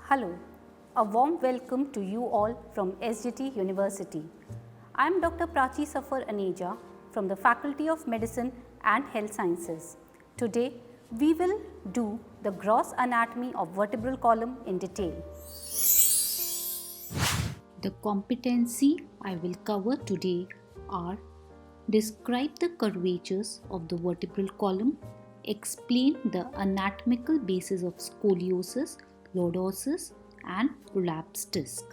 Hello, a warm welcome to you all from SGT University. I am Dr. Prachi Safar Aneja from the Faculty of Medicine and Health Sciences. Today, we will do the gross anatomy of vertebral column in detail. The competency I will cover today are: describe the curvatures of the vertebral column, explain the anatomical basis of scoliosis, lordosis, and prolapsed disc.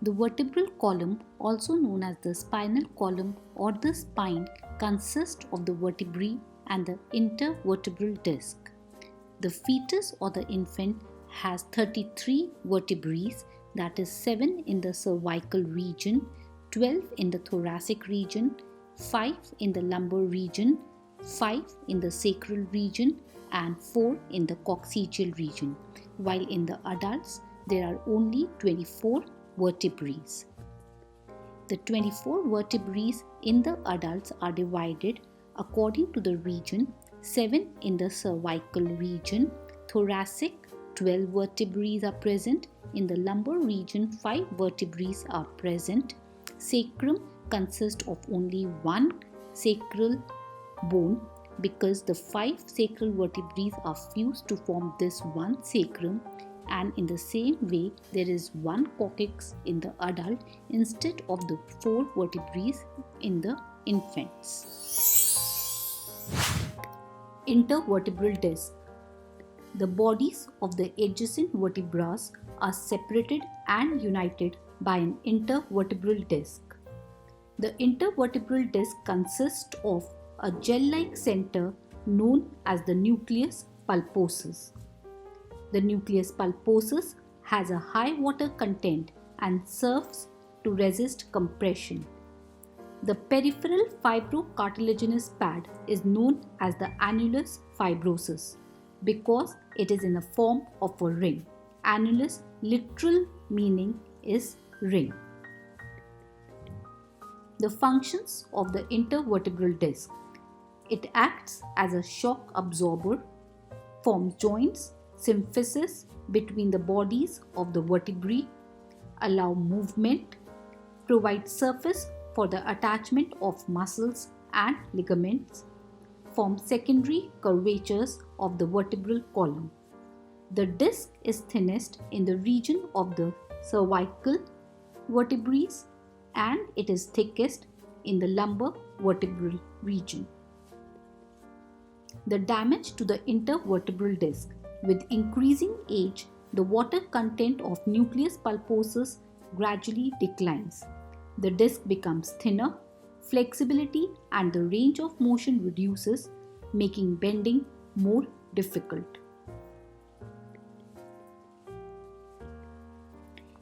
The vertebral column, also known as the spinal column or the spine, consists of the vertebrae and the intervertebral disc. The fetus or the infant has 33 vertebrae, that is 7 in the cervical region, 12 in the thoracic region, 5 in the lumbar region, 5 in the sacral region, and 4 in the coccygeal region, while in the adults there are only 24 vertebrae. The 24 vertebrae in the adults are divided according to the region: 7 in the cervical region, thoracic 12 vertebrae are present, in the lumbar region 5 vertebrae are present, sacrum consists of only one sacral bone because the 5 sacral vertebrae are fused to form this one sacrum, and in the same way there is one coccyx in the adult instead of the 4 vertebrae in the infants. Intervertebral disc. The bodies of the adjacent vertebrae are separated and united by an intervertebral disc. The intervertebral disc consists of a gel-like center known as the nucleus pulposus. The nucleus pulposus has a high water content and serves to resist compression. The peripheral fibrocartilaginous pad is known as the annulus fibrosus because it is in the form of a ring. Annulus literal meaning is ring. The functions of the intervertebral disc: it acts as a shock absorber, forms joints, symphysis between the bodies of the vertebrae, allow movement, provide surface for the attachment of muscles and ligaments, form secondary curvatures of the vertebral column. The disc is thinnest in the region of the cervical vertebrae and it is thickest in the lumbar vertebral region. The damage to the intervertebral disc: with increasing age, the water content of nucleus pulposus gradually declines. The disc becomes thinner, flexibility and the range of motion reduces, making bending more difficult.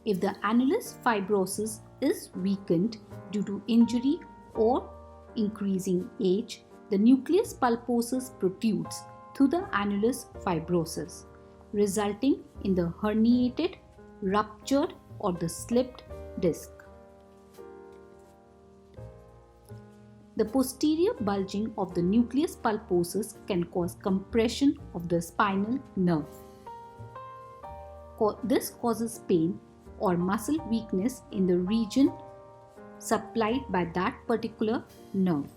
If the annulus fibrosus is weakened due to injury or increasing age, the nucleus pulposus protrudes through the annulus fibrosus, resulting in the herniated, ruptured, or the slipped disc. The posterior bulging of the nucleus pulposus can cause compression of the spinal nerve. This causes pain or muscle weakness in the region supplied by that particular nerve.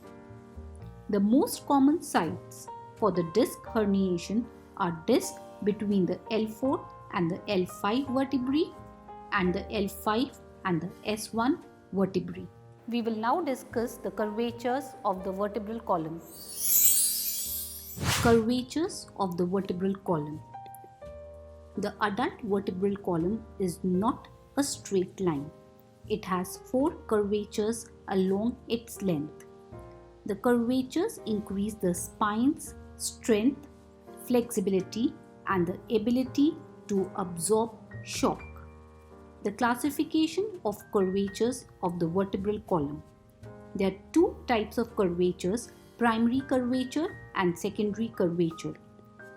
The most common sites for the disc herniation are disc between the L4 and the L5 vertebrae and the L5 and the S1 vertebrae. We will now discuss the curvatures of the vertebral column. Curvatures of the vertebral column. The adult vertebral column is not a straight line. It has 4 curvatures along its length. The curvatures increase the spine's strength, flexibility, and the ability to absorb shock. The classification of curvatures of the vertebral column. There are 2 types of curvatures: primary curvature and secondary curvature.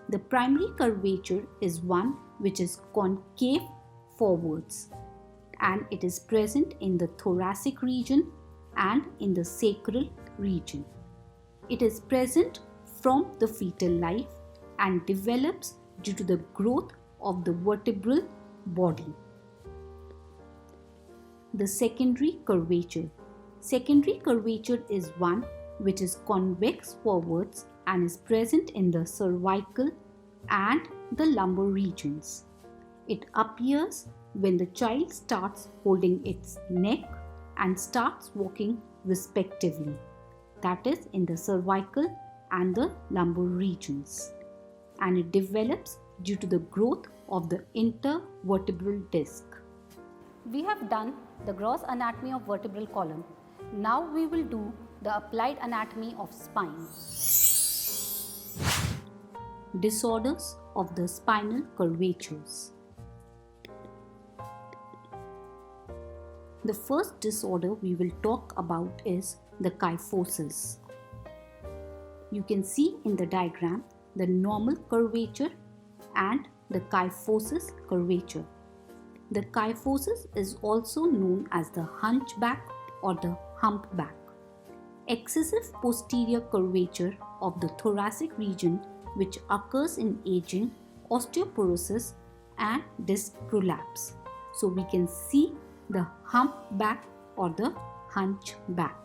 The primary curvature is one which is concave forwards, and it is present in the thoracic region and in the sacral region. It is present from the fetal life and develops due to the growth of the vertebral body. The secondary curvature. Secondary curvature is one which is convex forwards and is present in the cervical and the lumbar regions. It appears when the child starts holding its neck and starts walking respectively, that is in the cervical and the lumbar regions, and it develops due to the growth of the intervertebral disc. We have done the gross anatomy of vertebral column. Now we will do the applied anatomy of spine. Disorders of the spinal curvatures. The first disorder we will talk about is the kyphosis. You can see in the diagram the normal curvature and the kyphosis curvature. The kyphosis is also known as the hunchback or the humpback. Excessive posterior curvature of the thoracic region which occurs in aging, osteoporosis and disc prolapse. So we can see the humpback or the hunchback.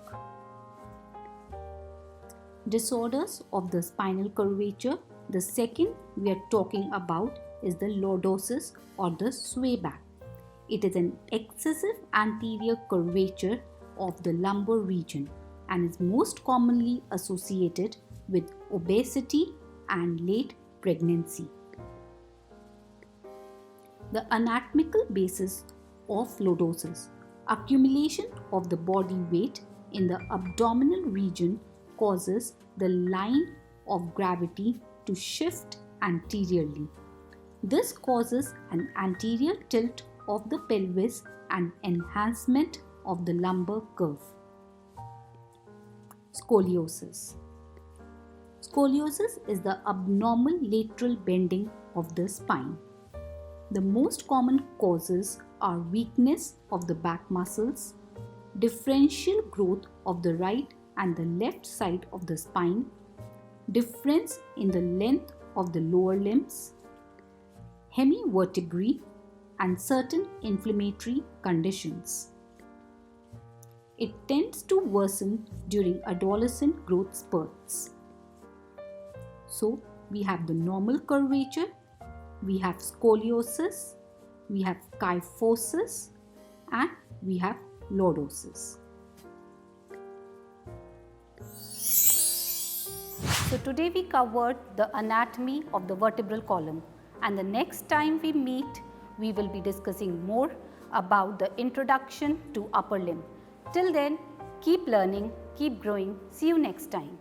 Disorders of the spinal curvature. The second we are talking about is the lordosis or the swayback. It is an excessive anterior curvature of the lumbar region and is most commonly associated with obesity and late pregnancy. The anatomical basis of lordosis. Accumulation of the body weight in the abdominal region causes the line of gravity to shift anteriorly. This causes an anterior tilt of the pelvis and enhancement of the lumbar curve. Scoliosis. Scoliosis is the abnormal lateral bending of the spine. The most common causes are weakness of the back muscles, differential growth of the right and the left side of the spine, difference in the length of the lower limbs, hemivertebrae, and certain inflammatory conditions. It tends to worsen during adolescent growth spurts. So, we have the normal curvature, we have scoliosis, we have kyphosis, and we have lordosis. So today we covered the anatomy of the vertebral column, and the next time we meet we will be discussing more about the introduction to upper limb. Till then, keep learning, keep growing. See you next time.